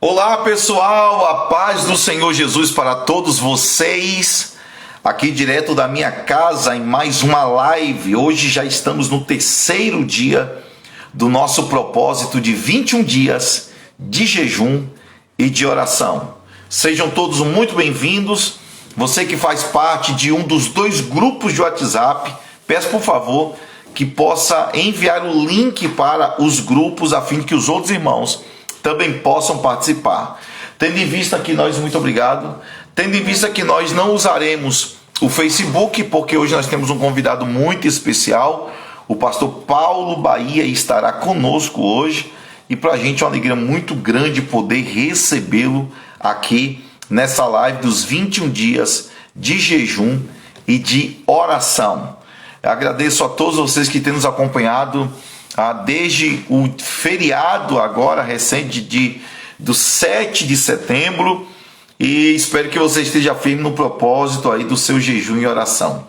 Olá pessoal, a paz do Senhor Jesus para todos vocês, aqui direto da minha casa em mais uma live. Hoje já estamos no terceiro dia do nosso propósito de 21 dias de jejum e de oração. Sejam todos muito bem-vindos. Você que faz parte de um dos dois grupos de WhatsApp, peço por favor que possa enviar o link para os grupos a fim de que os outros irmãos também possam participar. Tendo em vista que nós, muito obrigado, tendo em vista que nós não usaremos o Facebook, porque hoje nós temos um convidado muito especial, o pastor Paulo Bahia estará conosco hoje, e para a gente é uma alegria muito grande poder recebê-lo aqui nessa live dos 21 dias de jejum e de oração. Eu agradeço a todos vocês que têm nos acompanhado desde o feriado agora recente do 7 de setembro, e espero que você esteja firme no propósito aí do seu jejum e oração.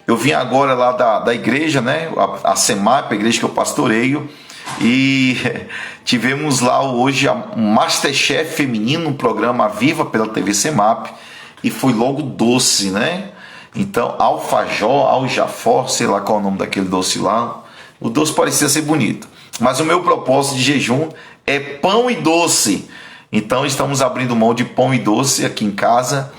Eu vim agora lá da igreja, né, a SEMAP, a igreja que eu pastoreio, e tivemos lá hoje um Masterchef feminino, um programa Viva pela TV SEMAP, e foi logo doce, né? Então, alfajor, aljafó, sei lá qual é o nome daquele doce lá. O doce parecia ser bonito, mas o meu propósito de jejum é pão e doce. Então estamos abrindo mão de pão e doce aqui em casa,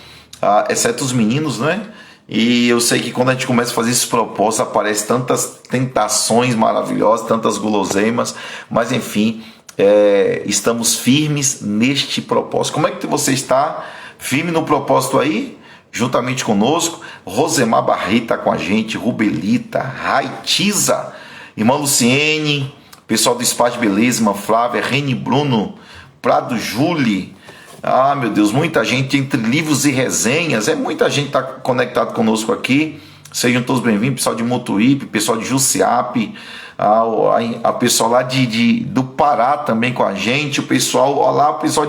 exceto os meninos, né? E eu sei que quando a gente começa a fazer esses propósitos, aparecem tantas tentações maravilhosas, tantas guloseimas, mas enfim, estamos firmes neste propósito. Como é que você está? Firme no propósito aí? Juntamente conosco, Rosemar Barreto com a gente, Rubelita, Raitiza, irmã Luciene, pessoal do Espaço de Beleza, irmã Flávia, Reni Bruno, Prado Júli. Meu Deus, muita gente entre livros e resenhas. Muita gente está conectado conosco aqui. Sejam todos bem-vindos, pessoal de Motuípe, pessoal de Jussiape, a pessoal lá do Pará também com a gente, o pessoal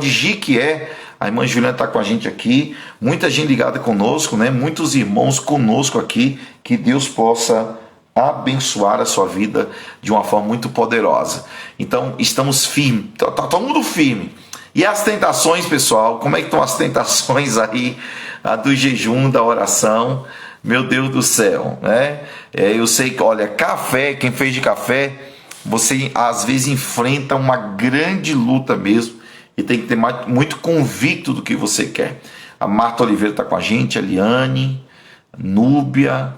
de Jiquié. A irmã Juliana está com a gente aqui, muita gente ligada conosco, né? Muitos irmãos conosco aqui, que Deus possa abençoar a sua vida de uma forma muito poderosa. Então, estamos firmes, tá todo mundo firme. E as tentações, pessoal, como é que estão as tentações aí do jejum, da oração? Meu Deus do céu, né? Eu sei que, olha, café, quem fez de café, você às vezes enfrenta uma grande luta mesmo, e tem que ter muito convicto do que você quer. A Marta Oliveira está com a gente, a Liane, Núbia,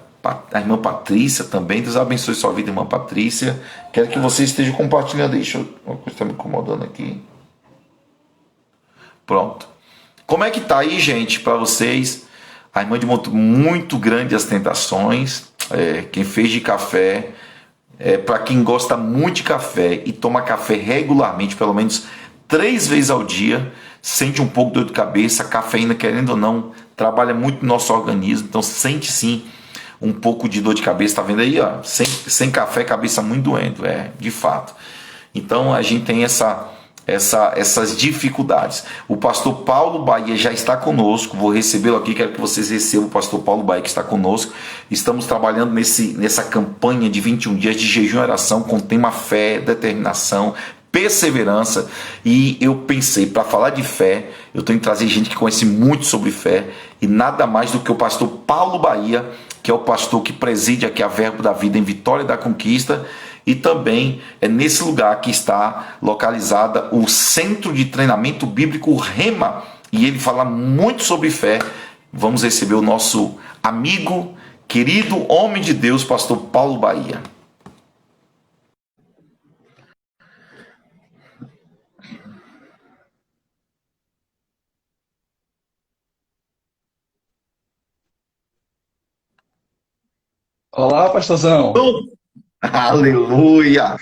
a irmã Patrícia também. Deus abençoe sua vida, irmã Patrícia. Quero que você esteja compartilhando aí. Uma coisa está me incomodando aqui. Pronto. Como é que tá aí, gente, para vocês? A irmã de muito grande as tentações. Quem fez de café, para quem gosta muito de café e toma café regularmente, pelo menos 3 vezes ao dia, sente um pouco de dor de cabeça. A cafeína, querendo ou não, trabalha muito no nosso organismo, então sente sim um pouco de dor de cabeça. Tá vendo aí, ó? Sem café, cabeça muito doendo, de fato. Então a gente tem essas dificuldades. O pastor Paulo Bahia já está conosco, vou recebê-lo aqui, quero que vocês recebam o pastor Paulo Bahia que está conosco. Estamos trabalhando nessa campanha de 21 dias de jejum e oração com o tema fé, determinação, perseverança, e eu pensei, para falar de fé, eu tenho que trazer gente que conhece muito sobre fé, e nada mais do que o pastor Paulo Bahia, que é o pastor que preside aqui a Verbo da Vida em Vitória da Conquista, e também é nesse lugar que está localizada o Centro de Treinamento Bíblico Rema, e ele fala muito sobre fé. Vamos receber o nosso amigo, querido homem de Deus, pastor Paulo Bahia. Olá, pastorzão. Aleluia!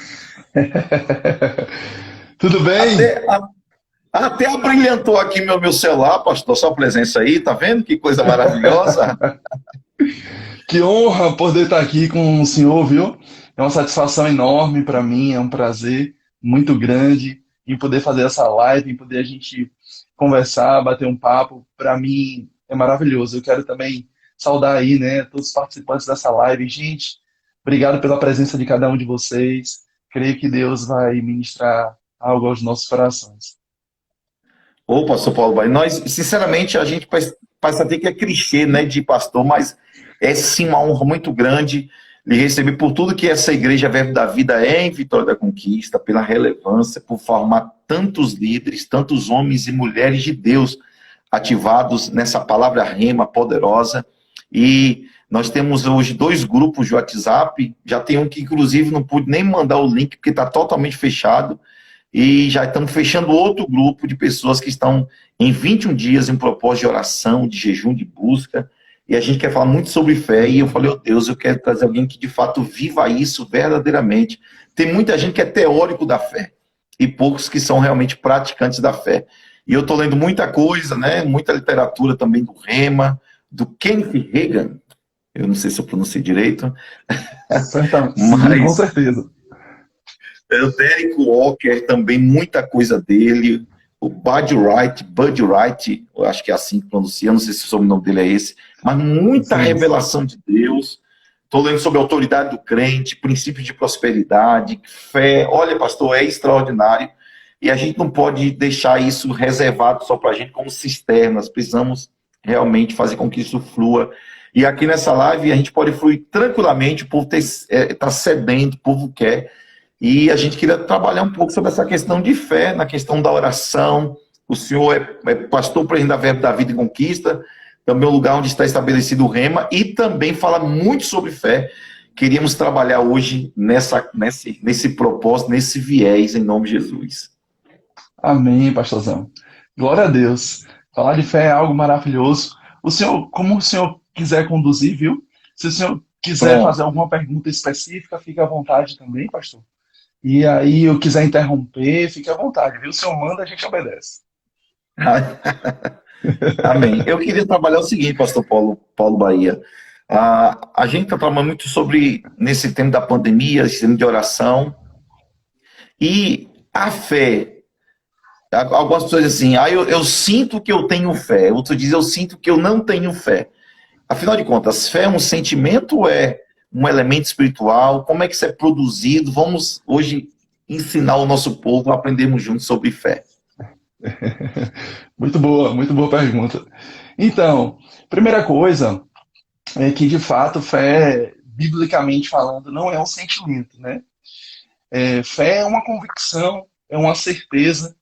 Tudo bem? Até, até abrilhantou aqui meu celular, pastor, sua presença aí, tá vendo? Que coisa maravilhosa. Que honra poder estar aqui com o senhor, viu? É uma satisfação enorme para mim, é um prazer muito grande em poder fazer essa live, em poder a gente conversar, bater um papo. Para mim é maravilhoso. Eu quero também saudar aí, né, todos os participantes dessa live. Gente, obrigado pela presença de cada um de vocês. Creio que Deus vai ministrar algo aos nossos corações. Ô, pastor Paulo Bahia, nós, sinceramente, a gente parece até que é clichê, né, de pastor, mas é sim uma honra muito grande lhe receber por tudo que essa igreja Verbo da Vida é em Vitória da Conquista, pela relevância, por formar tantos líderes, tantos homens e mulheres de Deus ativados nessa palavra rema poderosa. E nós temos hoje dois grupos de WhatsApp, já tem um que inclusive não pude nem mandar o link porque está totalmente fechado, e já estamos fechando outro grupo de pessoas que estão em 21 dias em propósito de oração, de jejum, de busca, e a gente quer falar muito sobre fé, e eu falei, oh Deus, eu quero trazer alguém que de fato viva isso verdadeiramente. Tem muita gente que é teórico da fé, e poucos que são realmente praticantes da fé. E eu estou lendo muita coisa, né? Muita literatura também do Rema, do Kenneth Hagin, eu não sei se eu pronunciei direito, Certamente, sim, com mas certeza. o Derek Walker também, muita coisa dele, o Bud Wright, eu acho que é assim que pronuncia, eu não sei se o sobrenome dele é esse, mas muita Sim. revelação de Deus. Estou lendo sobre a autoridade do crente, princípios de prosperidade, fé. Olha, pastor, é extraordinário. E a gente não pode deixar isso reservado só para a gente como cisternas. Precisamos realmente fazer com que isso flua. E aqui nessa live a gente pode fluir tranquilamente, o povo está sedento, o povo quer. E a gente queria trabalhar um pouco sobre essa questão de fé, na questão da oração. O senhor é pastor presidente da Verbo da Vida e Conquista, também o lugar onde está estabelecido o Rema, e também fala muito sobre fé. Queríamos trabalhar hoje nesse propósito, nesse viés, em nome de Jesus. Amém, pastorzão. Glória a Deus. Falar de fé é algo maravilhoso. O senhor, como o senhor quiser conduzir, viu? Se o senhor quiser fazer Pronto. alguma pergunta específica, fique à vontade também, pastor. E aí, eu quiser interromper, fique à vontade, viu? O senhor manda, a gente obedece. Amém. Eu queria trabalhar o seguinte, pastor Paulo Bahia. A gente está trabalhando muito sobre, nesse tempo da pandemia, esse tempo de oração, e a fé. Algumas pessoas dizem assim, eu sinto que eu tenho fé. Outros dizem, eu sinto que eu não tenho fé. Afinal de contas, fé é um sentimento ou é um elemento espiritual? Como é que isso é produzido? Vamos hoje ensinar o nosso povo a aprendermos juntos sobre fé. Muito boa pergunta. Então, primeira coisa é que, de fato, fé, biblicamente falando, não é um sentimento, né? Fé é uma convicção, é uma certeza,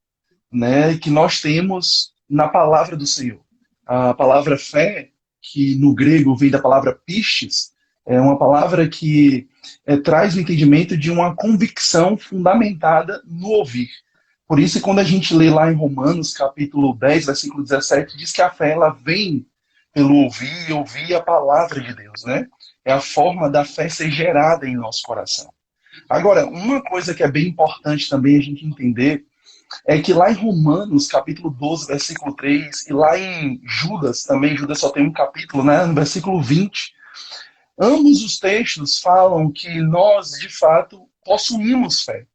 né, que nós temos na palavra do Senhor. A palavra fé, que no grego vem da palavra pistis, é uma palavra que traz o entendimento de uma convicção fundamentada no ouvir. Por isso, quando a gente lê lá em Romanos, capítulo 10, versículo 17, diz que a fé ela vem pelo ouvir e ouvir a palavra de Deus, né? É a forma da fé ser gerada em nosso coração. Agora, uma coisa que é bem importante também a gente entender é que lá em Romanos, capítulo 12, versículo 3, e lá em Judas, também, Judas só tem um capítulo, né? No versículo 20, ambos os textos falam que nós, de fato, possuímos fé,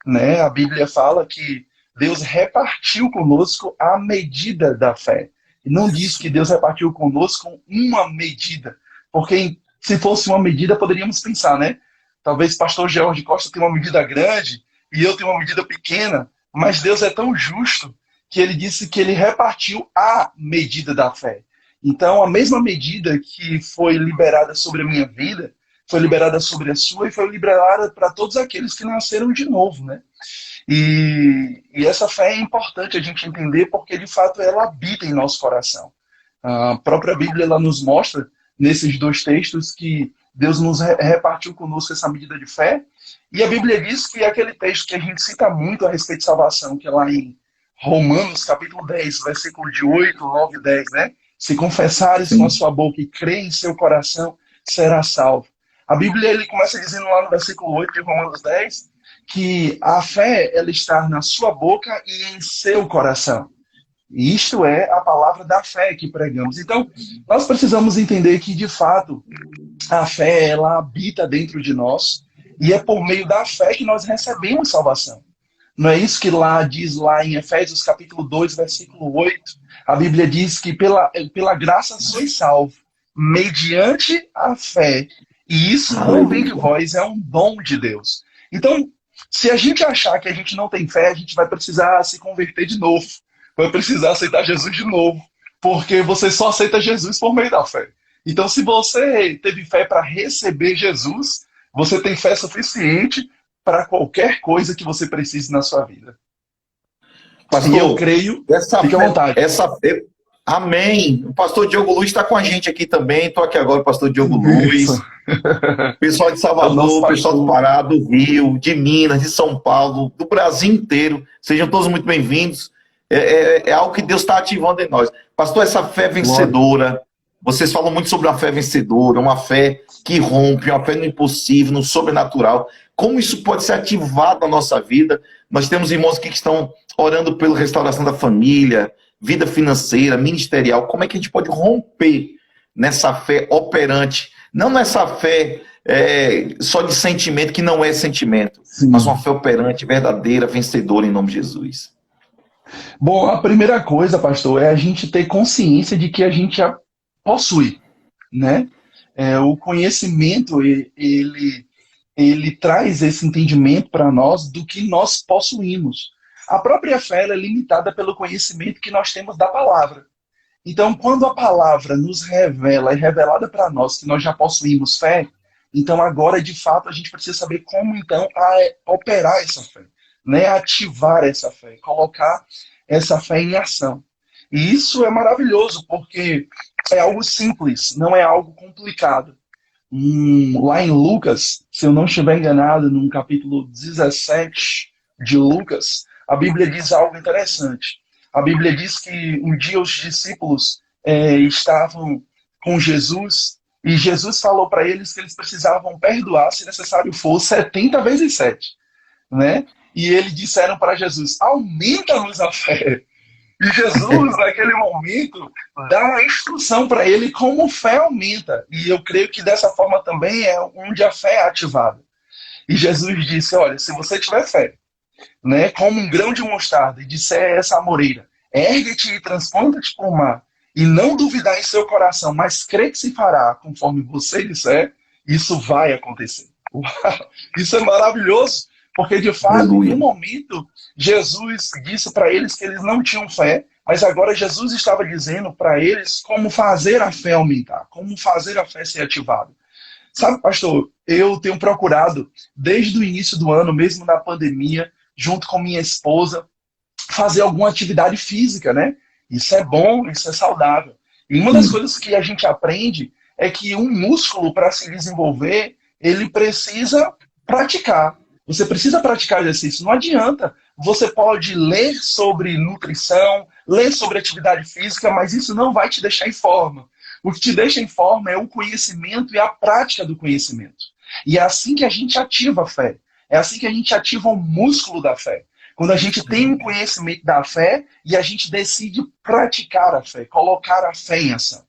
né? A Bíblia fala que Deus repartiu conosco a medida da fé. E não diz que Deus repartiu conosco uma medida, porque se fosse uma medida, poderíamos pensar, né? Talvez pastor George Costa tenha uma medida grande e eu tenho uma medida pequena, mas Deus é tão justo que ele disse que ele repartiu a medida da fé. Então, a mesma medida que foi liberada sobre a minha vida, foi liberada sobre a sua e foi liberada para todos aqueles que nasceram de novo, né? E essa fé é importante a gente entender porque, de fato, ela habita em nosso coração. A própria Bíblia ela nos mostra, nesses dois textos, que Deus nos repartiu conosco essa medida de fé. E a Bíblia diz que aquele texto que a gente cita muito a respeito de salvação, que é lá em Romanos, capítulo 10, versículo de 8, 9 e 10, né? Se confessares com a Sim. sua boca e crê em seu coração, será salvo. A Bíblia ele começa dizendo lá no versículo 8 de Romanos 10 que a fé ela está na sua boca e em seu coração. E isto é a palavra da fé que pregamos. Então, nós precisamos entender que, de fato, a fé ela habita dentro de nós e é por meio da fé que nós recebemos salvação. Não é isso que lá diz lá em Efésios capítulo 2, versículo 8? A Bíblia diz que pela graça sois salvos, mediante a fé. E isso não vem de Aleluia. vós, é um dom de Deus. Então, se a gente achar que a gente não tem fé, a gente vai precisar se converter de novo. vai precisar aceitar Jesus de novo, porque você só aceita Jesus por meio da fé. Então, se você teve fé para receber Jesus, você tem fé suficiente para qualquer coisa que você precise na sua vida. E eu Pastor, creio, essa fique à fé, vontade. amém. O pastor Diogo Luiz está com a gente aqui também. Estou aqui agora, o pastor Diogo Isso. Luiz. Pessoal de É o nosso Salvador, pessoal do pastor. Pará, do Rio, de Minas, de São Paulo, do Brasil inteiro. Sejam todos muito bem-vindos. É algo que Deus está ativando em nós. Pastor, essa fé Glória. vencedora, vocês falam muito sobre uma fé vencedora, uma fé que rompe, uma fé no impossível, no sobrenatural. Como isso pode ser ativado na nossa vida? Nós temos irmãos aqui que estão orando pela restauração da família, vida financeira, ministerial. Como é que a gente pode romper nessa fé operante? Não nessa fé só de sentimento, que não é sentimento, Sim. mas uma fé operante, verdadeira, vencedora, em nome de Jesus. Bom, a primeira coisa, pastor, é a gente ter consciência de que a gente já possui, né? O conhecimento, ele traz esse entendimento para nós do que nós possuímos. A própria fé ela é limitada pelo conhecimento que nós temos da palavra. Então, quando a palavra nos revela, é revelada para nós que nós já possuímos fé, então agora, de fato, a gente precisa saber como, então, operar essa fé, né? Ativar essa fé, colocar essa fé em ação. E isso é maravilhoso, porque é algo simples, não é algo complicado. Lá em Lucas, se eu não estiver enganado, no capítulo 17 de Lucas, a Bíblia diz algo interessante. A Bíblia diz que um dia os discípulos estavam com Jesus e Jesus falou para eles que eles precisavam perdoar, se necessário for, 70 vezes 7, né? E eles disseram para Jesus, aumenta-nos a fé. E Jesus, naquele momento, dá uma instrução para ele como fé aumenta. E eu creio que dessa forma também é onde a fé é ativada. E Jesus disse, olha, se você tiver fé, né, como um grão de mostarda, e disser essa amoreira, ergue-te e transplanta-te para o mar, e não duvidar em seu coração, mas crê que se fará conforme você disser, isso vai acontecer. Isso é maravilhoso, porque de fato, em um momento, Jesus disse para eles que eles não tinham fé, mas agora Jesus estava dizendo para eles como fazer a fé aumentar, como fazer a fé ser ativada. Sabe, pastor, eu tenho procurado, desde o início do ano, mesmo na pandemia, junto com minha esposa, fazer alguma atividade física, né? Isso é bom, isso é saudável. E uma das coisas que a gente aprende é que um músculo, para se desenvolver, ele precisa praticar. Você precisa praticar exercício. Não adianta. Você pode ler sobre nutrição, ler sobre atividade física, mas isso não vai te deixar em forma. O que te deixa em forma é o conhecimento e a prática do conhecimento. E é assim que a gente ativa a fé. É assim que a gente ativa o músculo da fé. Quando a gente tem um conhecimento da fé e a gente decide praticar a fé, colocar a fé em ação.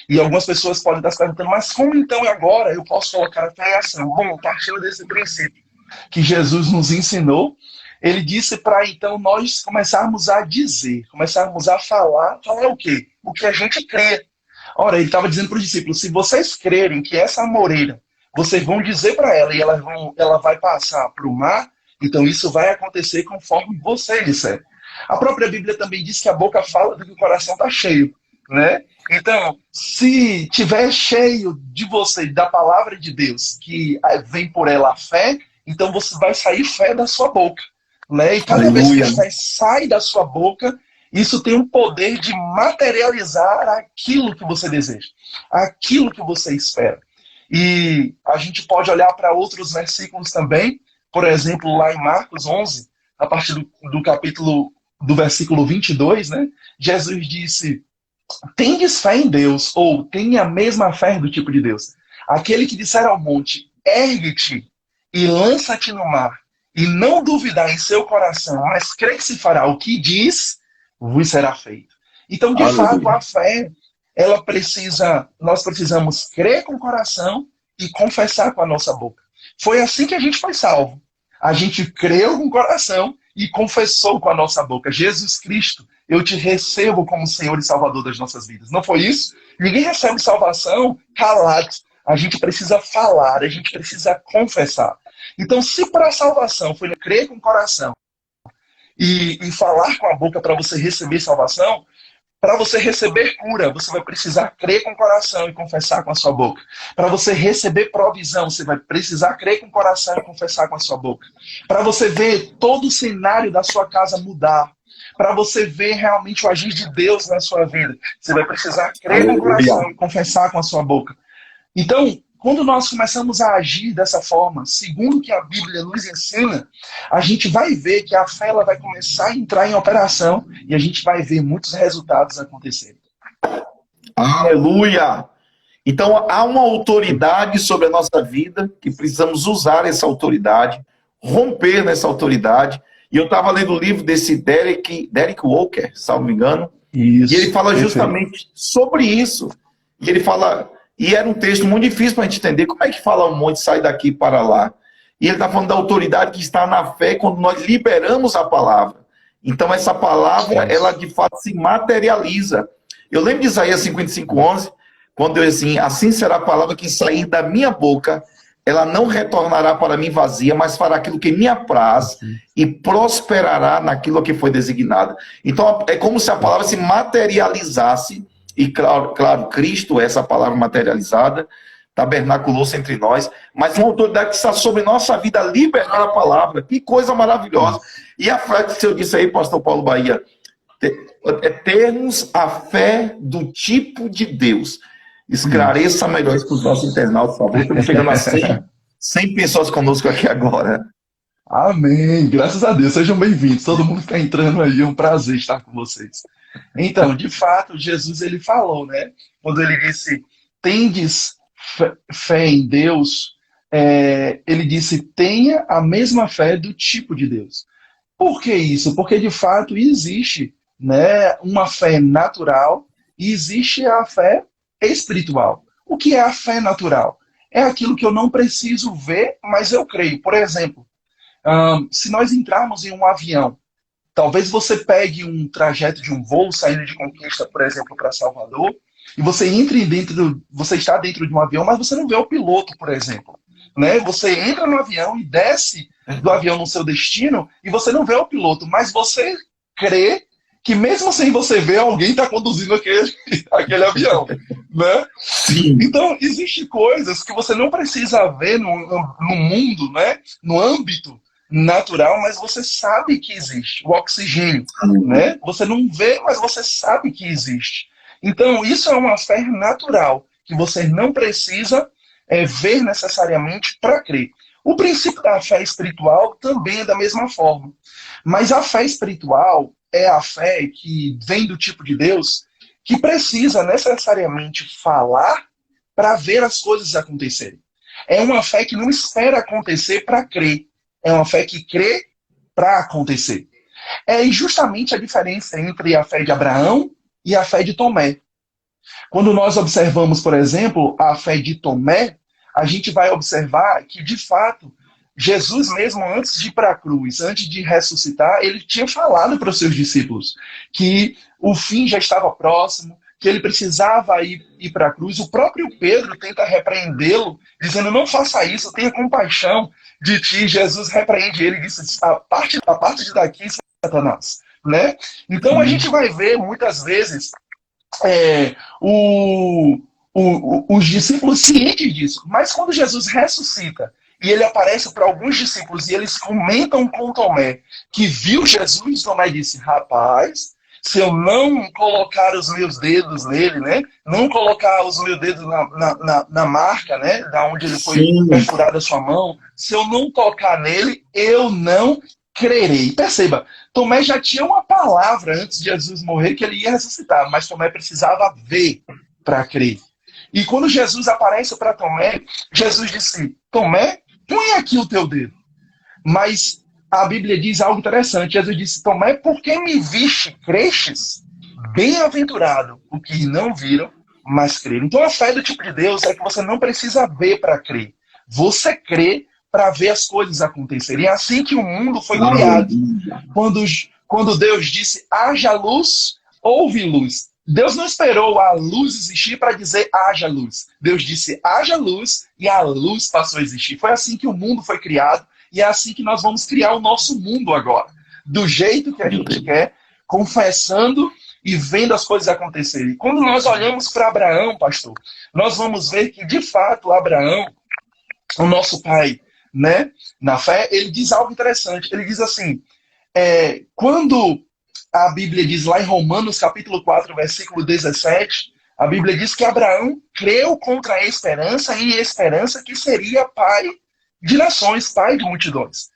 E algumas pessoas podem estar se perguntando, mas como então agora eu posso colocar a fé em ação? Bom, partindo desse princípio que Jesus nos ensinou, ele disse para então nós começarmos a dizer, começarmos a falar o quê? O que a gente crê. Ora, ele estava dizendo para os discípulos, se vocês crerem que essa amoreira, vocês vão dizer para ela e ela vai passar para o mar, então isso vai acontecer conforme você disser. A própria Bíblia também diz que a boca fala do que o coração está cheio, né? Então, se tiver cheio de você, da palavra de Deus, que vem por ela a fé, então você vai sair fé da sua boca, né? E cada vez que a fé sai da sua boca, isso tem o poder de materializar aquilo que você deseja, aquilo que você espera. E a gente pode olhar para outros versículos também, por exemplo, lá em Marcos 11, a partir do versículo 22, né? Jesus disse, tendes fé em Deus, ou tenha a mesma fé do tipo de Deus. Aquele que disser ao monte, ergue-te e lança-te no mar, e não duvidar em seu coração, mas crê que se fará o que diz, vos será feito. Então, de fato, a fé, nós precisamos crer com o coração e confessar com a nossa boca. Foi assim que a gente foi salvo. A gente creu com o coração e confessou com a nossa boca. Jesus Cristo, eu te recebo como Senhor e Salvador das nossas vidas. Não foi isso? Ninguém recebe salvação calado. A gente precisa falar, a gente precisa confessar. Então, se para a salvação foi crer com o coração e falar com a boca para você receber salvação, para você receber cura, você vai precisar crer com o coração e confessar com a sua boca. Para você receber provisão, você vai precisar crer com o coração e confessar com a sua boca. Para você ver todo o cenário da sua casa mudar, para você ver realmente o agir de Deus na sua vida, você vai precisar crer com o coração e confessar com a sua boca. Então, quando nós começamos a agir dessa forma, segundo o que a Bíblia nos ensina, a gente vai ver que a fé ela vai começar a entrar em operação e a gente vai ver muitos resultados acontecerem. Aleluia! Então há uma autoridade sobre a nossa vida que precisamos usar essa autoridade, romper nessa autoridade. E eu estava lendo o livro desse Derek Walker, se não me engano, Isso, e ele fala perfeito. justamente sobre isso. E ele fala... E era um texto muito difícil para a gente entender. Como é que fala um monte sai daqui para lá? E ele está falando da autoridade que está na fé quando nós liberamos a palavra. Então essa palavra, ela de fato se materializa. Eu lembro de Isaías 55:11, quando eu assim será a palavra que sair da minha boca, ela não retornará para mim vazia, mas fará aquilo que me apraz e prosperará naquilo que foi designado. Então é como se a palavra se materializasse. E claro, Cristo é essa palavra materializada, tabernaculou-se entre nós, mas uma autoridade que está sobre nossa vida, liberar a palavra, que coisa maravilhosa. E a frase que eu disse aí, pastor Paulo Bahia, é termos a fé do tipo de Deus. Esclareça melhor isso para os nossos internautas, por favor. Estamos chegando a 100 pessoas conosco aqui agora. Amém, graças a Deus, sejam bem-vindos, todo mundo que está entrando aí, é um prazer estar com vocês. Então, de fato, Jesus ele falou, né? Quando ele disse, tendes fé em Deus, ele disse, tenha a mesma fé do tipo de Deus. Por que isso? Porque, de fato, existe, né, uma fé natural e existe a fé espiritual. O que é a fé natural? É aquilo que eu não preciso ver, mas eu creio. Por exemplo, se nós entrarmos em um avião, talvez você pegue um trajeto de um voo saindo de Conquista, por exemplo, para Salvador, e você você está dentro de um avião, mas você não vê o piloto, por exemplo. Né? Você entra no avião e desce do avião no seu destino e você não vê o piloto, mas você crê que mesmo sem você ver, alguém está conduzindo aquele avião. Né? Sim. Então, existem coisas que você não precisa ver no mundo, né? No âmbito natural, mas você sabe que existe. O oxigênio, né? Você não vê, mas você sabe que existe. Então, isso é uma fé natural, que você não precisa ver necessariamente para crer. O princípio da fé espiritual também é da mesma forma. Mas a fé espiritual é a fé que vem do tipo de Deus que precisa necessariamente falar para ver as coisas acontecerem. É uma fé que não espera acontecer para crer. É uma fé que crê para acontecer. É justamente a diferença entre a fé de Abraão e a fé de Tomé. Quando nós observamos, por exemplo, a fé de Tomé, a gente vai observar que, de fato, Jesus mesmo, antes de ir para a cruz, antes de ressuscitar, ele tinha falado para os seus discípulos que o fim já estava próximo, que ele precisava ir para a cruz. O próprio Pedro tenta repreendê-lo, dizendo, não faça isso, tenha compaixão de ti. Jesus repreende ele e disse, a parte de daqui, Satanás. Né? Então a gente vai ver muitas vezes os discípulos cientes disso. Mas quando Jesus ressuscita e ele aparece para alguns discípulos e eles comentam com Tomé que viu Jesus, Tomé disse, rapaz, se eu não colocar os meus dedos nele, né? Não colocar os meus dedos na marca, né? Da onde ele foi perfurado a sua mão, se eu não tocar nele, eu não crerei. Perceba, Tomé já tinha uma palavra antes de Jesus morrer que ele ia ressuscitar, mas Tomé precisava ver para crer. E quando Jesus aparece para Tomé, Jesus disse, Tomé, põe aqui o teu dedo. Mas a Bíblia diz algo interessante. Jesus disse, Tomé, por que me viste, crestes? Bem-aventurado o que não viram, mas creram. Então a fé do tipo de Deus é que você não precisa ver para crer. Você crê para ver as coisas acontecerem. É assim que o mundo foi criado. Quando Deus disse, haja luz, houve luz. Deus não esperou a luz existir para dizer haja luz. Deus disse haja luz e a luz passou a existir. Foi assim que o mundo foi criado e é assim que nós vamos criar o nosso mundo agora. do jeito que a gente quer, confessando e vendo as coisas acontecerem. Quando nós olhamos para Abraão, pastor, nós vamos ver que, de fato, Abraão, o nosso pai, né, na fé, ele diz algo interessante. Ele diz assim, quando a Bíblia diz lá em Romanos, capítulo 4, versículo 17, a Bíblia diz que Abraão creu contra a esperança, e esperança que seria pai de nações, pai de multidões,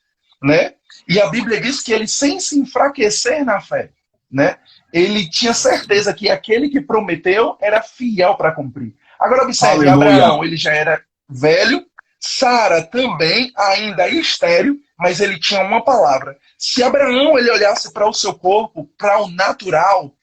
né? E a Bíblia diz que ele, sem se enfraquecer na fé, né, ele tinha certeza que aquele que prometeu era fiel para cumprir. Agora observe, Aleluia. Abraão, ele já era velho, Sara também, ainda estéril, mas ele tinha uma palavra. Se Abraão ele olhasse para o seu corpo, para o natural,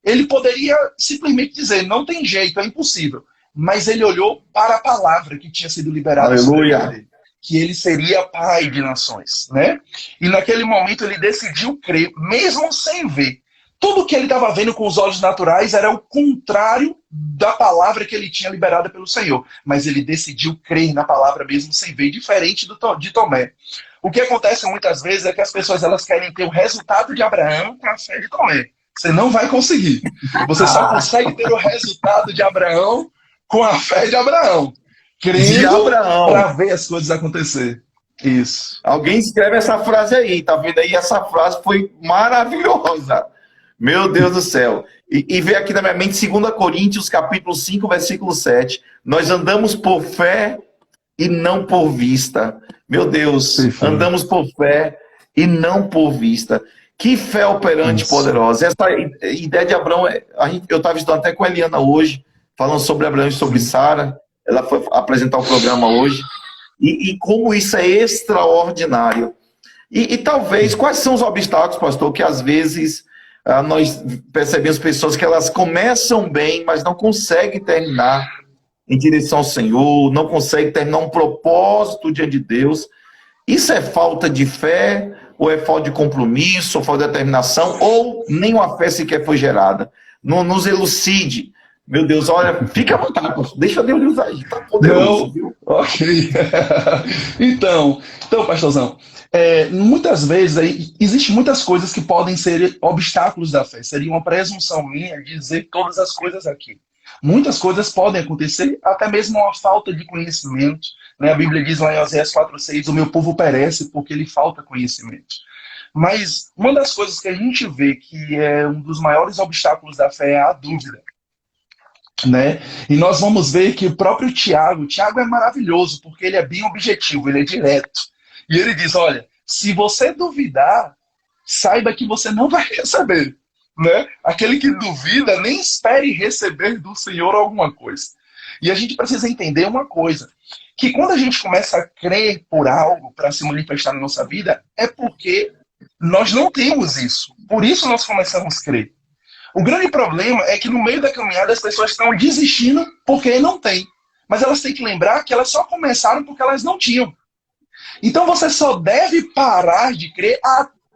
ele poderia simplesmente dizer, não tem jeito, é impossível. Mas ele olhou para a palavra que tinha sido liberada sobre ele, que ele seria pai de nações, né? E naquele momento ele decidiu crer, mesmo sem ver. Tudo que ele estava vendo com os olhos naturais era o contrário da palavra que ele tinha liberada pelo Senhor. Mas ele decidiu crer na palavra mesmo sem ver, diferente de Tomé. O que acontece muitas vezes é que as pessoas elas querem ter o resultado de Abraão com a fé de Tomé. Você não vai conseguir. Você só consegue ter o resultado de Abraão com a fé de Abraão. Crendo para ver as coisas acontecer. Isso. Alguém escreve essa frase aí, tá vendo aí? Essa frase foi maravilhosa. Meu Deus do céu. E veio aqui na minha mente 2 Coríntios, capítulo 5, versículo 7. Nós andamos por fé e não por vista. Meu Deus, andamos por fé e não por vista. Que fé operante poderosa. Essa ideia de Abraão, eu estava estudando até com a Eliana hoje, falando sobre Abraão e sobre Sara. Ela foi apresentar o programa hoje. E como isso é extraordinário. E talvez, quais são os obstáculos, pastor, que às vezes nós percebemos pessoas que elas começam bem, mas não conseguem terminar em direção ao Senhor, não conseguem terminar um propósito diante de Deus. Isso é falta de fé, ou é falta de compromisso, ou falta de determinação, ou nenhuma fé sequer foi gerada? Nos elucide. Meu Deus, olha, fica à vontade, deixa Deus usar aí, tá poderoso, viu? Ok. Então, pastorzão, muitas vezes existem muitas coisas que podem ser obstáculos da fé. Seria uma presunção minha dizer todas as coisas aqui. Muitas coisas podem acontecer, até mesmo uma falta de conhecimento. Né? A Bíblia diz lá em Oséias 4,6, o meu povo perece porque lhe falta conhecimento. Mas uma das coisas que a gente vê que é um dos maiores obstáculos da fé é a dúvida. Né? E nós vamos ver que o próprio Tiago é maravilhoso, porque ele é bem objetivo, ele é direto. E ele diz, olha, se você duvidar, saiba que você não vai receber. Né? Aquele que duvida, nem espere receber do Senhor alguma coisa. E a gente precisa entender uma coisa, que quando a gente começa a crer por algo para se manifestar na nossa vida, é porque nós não temos isso. Por isso nós começamos a crer. O grande problema é que no meio da caminhada as pessoas estão desistindo porque não tem. Mas elas têm que lembrar que elas só começaram porque elas não tinham. Então você só deve parar de crer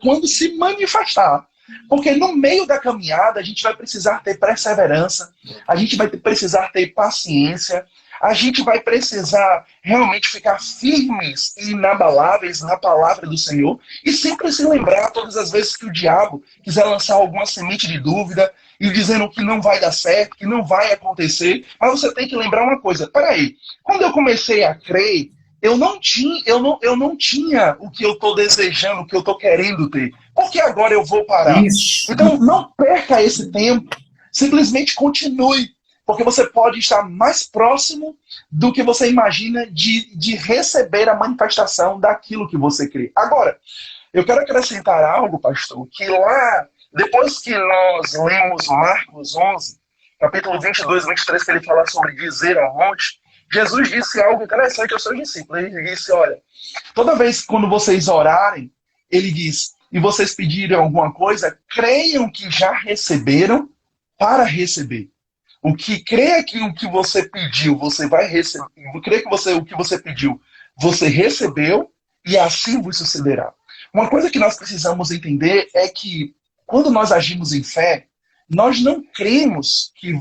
quando se manifestar. Porque no meio da caminhada a gente vai precisar ter perseverança, a gente vai precisar ter paciência, a gente vai precisar realmente ficar firmes e inabaláveis na palavra do Senhor e sempre se lembrar todas as vezes que o diabo quiser lançar alguma semente de dúvida e dizendo que não vai dar certo, que não vai acontecer. Mas você tem que lembrar uma coisa, peraí, quando eu comecei a crer, eu não tinha o que eu estou desejando, o que eu estou querendo ter. Por que agora eu vou parar? Isso. Então não perca esse tempo, simplesmente continue. Porque você pode estar mais próximo do que você imagina de receber a manifestação daquilo que você crê. Agora, eu quero acrescentar algo, pastor, que lá, depois que nós lemos Marcos 11, capítulo 22, 23, que ele fala sobre dizer ao monte, Jesus disse algo interessante aos seus discípulos. Ele disse, olha, toda vez que quando vocês orarem, ele diz, e vocês pedirem alguma coisa, creiam que já receberam para receber. O que crê que o que você pediu, você vai receber. Crê que o que você pediu, você recebeu e assim vos sucederá. Uma coisa que nós precisamos entender é que quando nós agimos em fé, nós não cremos que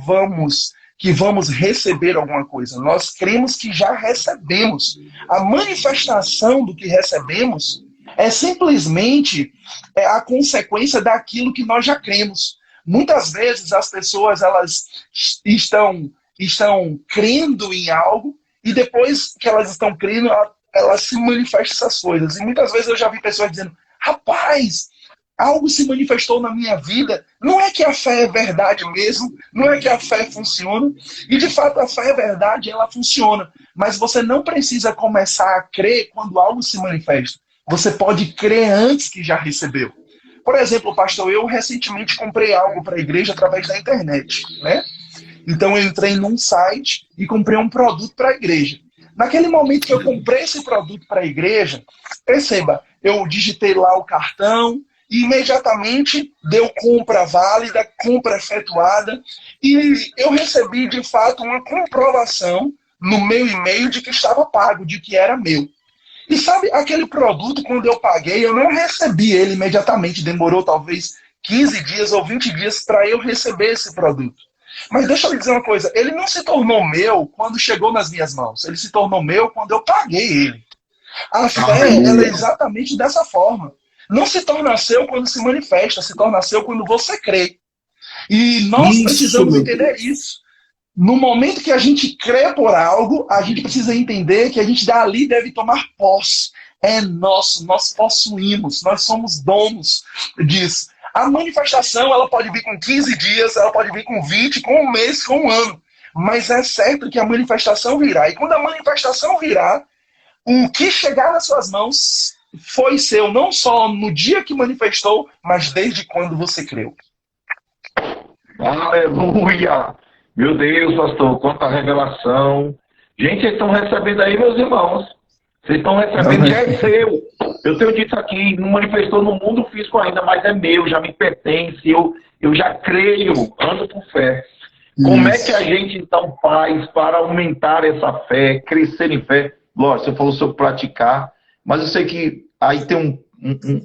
vamos receber alguma coisa. Nós cremos que já recebemos. A manifestação do que recebemos É simplesmente a consequência daquilo que nós já cremos. Muitas vezes as pessoas elas estão crendo em algo e depois que elas estão crendo, elas se manifestam essas coisas. E muitas vezes eu já vi pessoas dizendo: rapaz, algo se manifestou na minha vida. Não é que a fé é verdade mesmo, não é que a fé funciona. E de fato a fé é verdade, ela funciona. Mas você não precisa começar a crer quando algo se manifesta. Você pode crer antes que já recebeu. Por exemplo, pastor, eu recentemente comprei algo para a igreja através da internet, né? Então eu entrei num site e comprei um produto para a igreja. Naquele momento que eu comprei esse produto para a igreja, perceba, eu digitei lá o cartão e imediatamente deu compra válida, compra efetuada, e eu recebi de fato uma comprovação no meu e-mail de que estava pago, de que era meu. E sabe, aquele produto, quando eu paguei, eu não recebi ele imediatamente. Demorou talvez 15 dias ou 20 dias para eu receber esse produto. Mas deixa eu lhe dizer uma coisa, ele não se tornou meu quando chegou nas minhas mãos. Ele se tornou meu quando eu paguei ele. A fé, ela é Aleluia. exatamente dessa forma. Não se torna seu quando se manifesta, se torna seu quando você crê. E nós Isso, precisamos meu entender Deus. isso. No momento que a gente crê por algo, a gente precisa entender que a gente dali deve tomar posse. É nosso, nós possuímos, nós somos donos disso. A manifestação, ela pode vir com 15 dias, ela pode vir com 20, com um mês, com um ano. Mas é certo que a manifestação virá. E quando a manifestação virá, o que chegar nas suas mãos foi seu, não só no dia que manifestou, mas desde quando você creu. Aleluia! Meu Deus, pastor, quanta revelação. Gente, vocês estão recebendo aí, meus irmãos. Vocês estão recebendo, já é seu. Eu tenho dito aqui, não manifestou no mundo físico ainda, mas é meu, já me pertence, eu já creio, ando por fé. Como é que a gente então faz para aumentar essa fé, crescer em fé? Lógico, você falou sobre praticar, mas eu sei que aí tem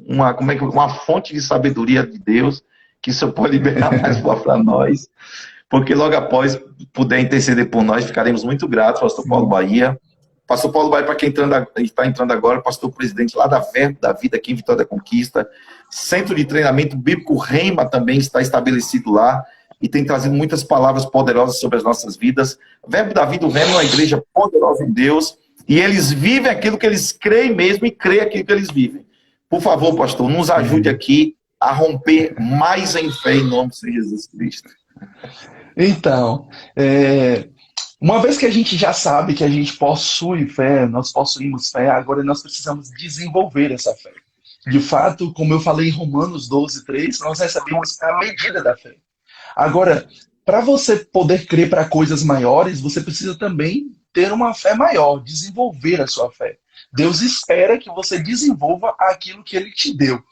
uma fonte de sabedoria de Deus que o senhor pode liberar mais para nós, porque logo após puder interceder por nós, ficaremos muito gratos, pastor Paulo Bahia. Pastor Paulo Bahia, para quem está entrando agora, pastor presidente lá da Verbo da Vida, aqui em Vitória da Conquista, Centro de Treinamento Bíblico Reima também está estabelecido lá, e tem trazido muitas palavras poderosas sobre as nossas vidas. Verbo da Vida, o Reino é uma igreja poderosa em Deus, e eles vivem aquilo que eles creem mesmo, e creem aquilo que eles vivem. Por favor, pastor, nos ajude aqui a romper mais em fé em nome do Senhor Jesus Cristo. Então, uma vez que a gente já sabe que a gente possui fé, nós possuímos fé, agora nós precisamos desenvolver essa fé. De fato, como eu falei em Romanos 12:3, nós recebemos a medida da fé. Agora, para você poder crer para coisas maiores, você precisa também ter uma fé maior, desenvolver a sua fé. Deus espera que você desenvolva aquilo que Ele te deu.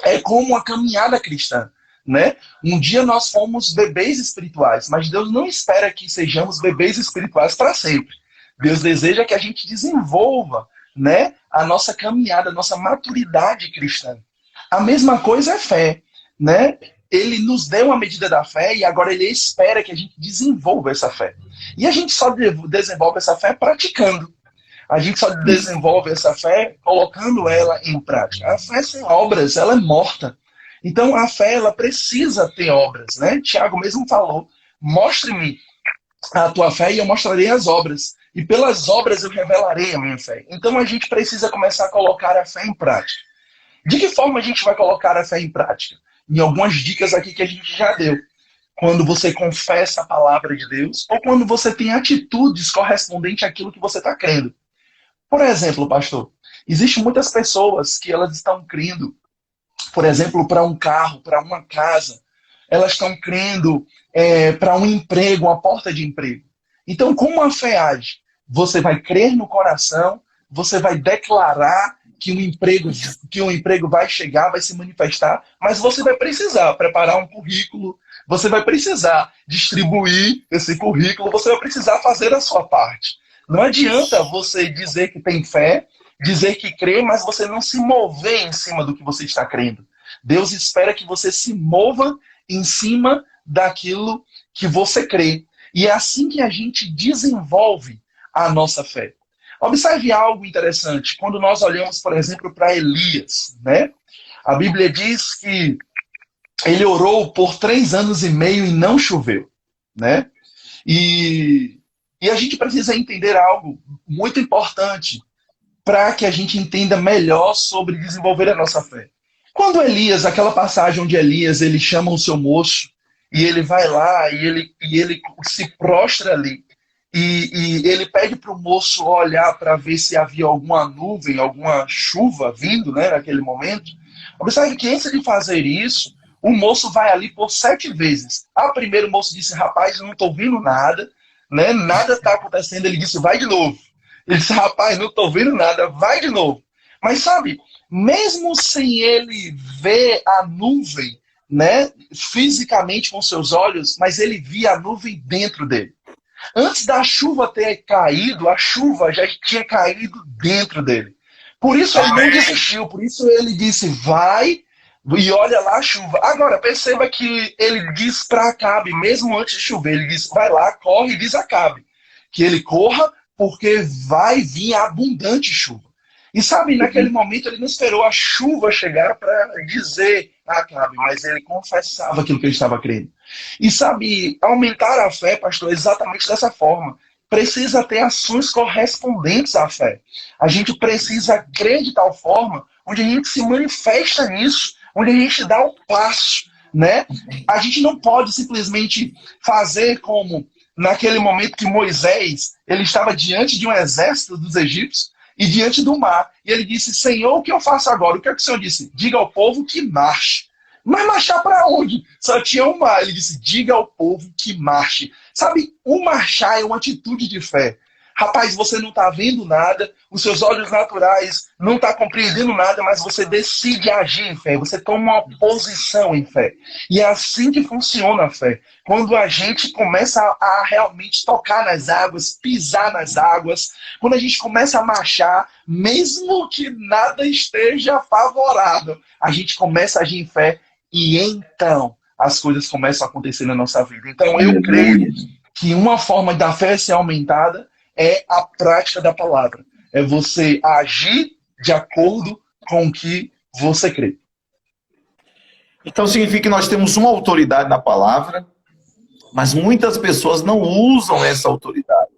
É como a caminhada cristã, né? Um dia nós fomos bebês espirituais, mas Deus não espera que sejamos bebês espirituais para sempre. Deus deseja que a gente desenvolva, né, a nossa caminhada, a nossa maturidade cristã. A mesma coisa é fé, né? Ele nos deu uma medida da fé e agora ele espera que a gente desenvolva essa fé. E a gente só desenvolve essa fé praticando. A gente só desenvolve essa fé colocando ela em prática. A fé sem obras, ela é morta. Então a fé, ela precisa ter obras, né? Tiago mesmo falou, mostre-me a tua fé e eu mostrarei as obras. E pelas obras eu revelarei a minha fé. Então a gente precisa começar a colocar a fé em prática. De que forma a gente vai colocar a fé em prática? Em algumas dicas aqui que a gente já deu. Quando você confessa a palavra de Deus ou quando você tem atitudes correspondentes àquilo que você está crendo. Por exemplo, pastor, existem muitas pessoas que elas estão crendo, por exemplo, para um carro, para uma casa. Elas estão crendo para um emprego, uma porta de emprego. Então, como a fé age? Você vai crer no coração, você vai declarar que o emprego vai chegar, vai se manifestar, mas você vai precisar preparar um currículo, você vai precisar distribuir esse currículo, você vai precisar fazer a sua parte. Não adianta você dizer que tem fé, dizer que crê, mas você não se mover em cima do que você está crendo. Deus espera que você se mova em cima daquilo que você crê. E é assim que a gente desenvolve a nossa fé. Observe algo interessante. Quando nós olhamos, por exemplo, para Elias, né? A Bíblia diz que ele orou por 3 anos e meio e não choveu, né? E a gente precisa entender algo muito importante para que a gente entenda melhor sobre desenvolver a nossa fé. Quando Elias, aquela passagem onde Elias ele chama o seu moço e ele vai lá e ele se prostra ali e ele pede para o moço olhar para ver se havia alguma nuvem, alguma chuva vindo, né, naquele momento. Observe que antes de fazer isso, o moço vai ali por 7 vezes. Primeiro o moço disse, rapaz, eu não estou vendo nada, né? Nada está acontecendo. Ele disse, vai de novo. Ele disse, rapaz, não estou vendo nada, vai de novo. Mas sabe, mesmo sem ele ver a nuvem, né, fisicamente com seus olhos, mas ele via a nuvem dentro dele. Antes da chuva ter caído, a chuva já tinha caído dentro dele. Por isso ele não desistiu, por isso ele disse, vai e olha lá a chuva. Agora, perceba que ele diz para Acabe, mesmo antes de chover, ele diz, vai lá, corre e diz a Acabe que ele corra porque vai vir abundante chuva. E sabe, naquele momento ele não esperou a chuva chegar para dizer a Acabe, mas ele confessava aquilo que ele estava crendo. E sabe, aumentar a fé, pastor, é exatamente dessa forma. Precisa ter ações correspondentes à fé. A gente precisa crer de tal forma onde a gente se manifesta nisso, onde a gente dá o passo, né? A gente não pode simplesmente fazer como naquele momento que Moisés ele estava diante de um exército dos egípcios e diante do mar. E ele disse, Senhor, o que eu faço agora? O que é que o Senhor disse? Diga ao povo que marche. Mas marchar para onde? Só tinha um mar. Ele disse, diga ao povo que marche. Sabe, o marchar é uma atitude de fé. Rapaz, você não está vendo nada, os seus olhos naturais não estão compreendendo nada, mas você decide agir em fé, você toma uma posição em fé. E é assim que funciona a fé. Quando a gente começa a realmente tocar nas águas, pisar nas águas, quando a gente começa a marchar, mesmo que nada esteja favorável, a gente começa a agir em fé e então as coisas começam a acontecer na nossa vida. Então eu creio que uma forma da fé ser aumentada é a prática da palavra. É você agir de acordo com o que você crê. Então significa que nós temos uma autoridade na palavra, mas muitas pessoas não usam essa autoridade.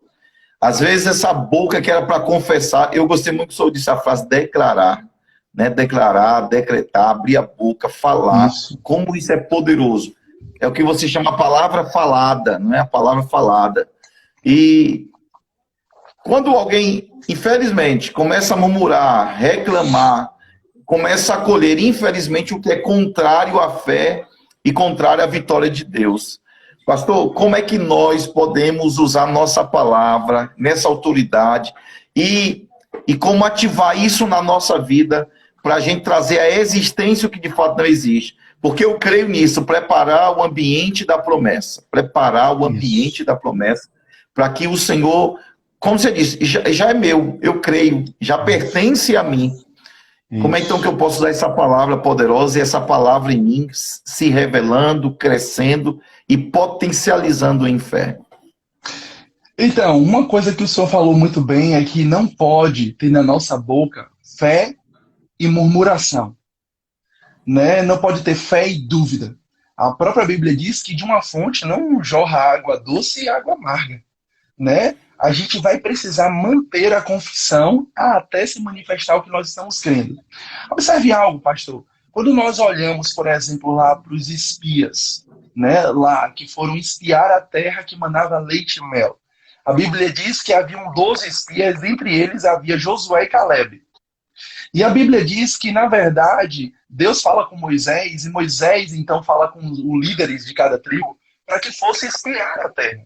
Às vezes essa boca que era para confessar, eu gostei muito que o senhor disse a frase declarar, né? Declarar, decretar, abrir a boca, falar, como isso é poderoso. É o que você chama a palavra falada, não é a palavra falada. E quando alguém, infelizmente, começa a murmurar, reclamar, começa a colher, infelizmente, o que é contrário à fé e contrário à vitória de Deus. Pastor, como é que nós podemos usar nossa palavra nessa autoridade e como ativar isso na nossa vida para a gente trazer à existência o que de fato não existe? Porque eu creio nisso, preparar o ambiente da promessa. Preparar o ambiente da promessa para que o Senhor... Como você disse, já é meu, eu creio, já pertence a mim. Isso. Como é então que eu posso usar essa palavra poderosa e essa palavra em mim se revelando, crescendo e potencializando em fé? Então, uma coisa que o senhor falou muito bem é que não pode ter na nossa boca fé e murmuração, né? Não pode ter fé e dúvida. A própria Bíblia diz que de uma fonte não jorra água doce e água amarga, né? A gente vai precisar manter a confissão até se manifestar o que nós estamos crendo. Observe algo, pastor. Quando nós olhamos, por exemplo, lá para os espias, né, lá que foram espiar a terra que manava leite e mel, a Bíblia diz que haviam 12 espias, entre eles havia Josué e Caleb. E a Bíblia diz que, na verdade, Deus fala com Moisés, e Moisés, então, fala com os líderes de cada tribo, para que fosse espiar a terra.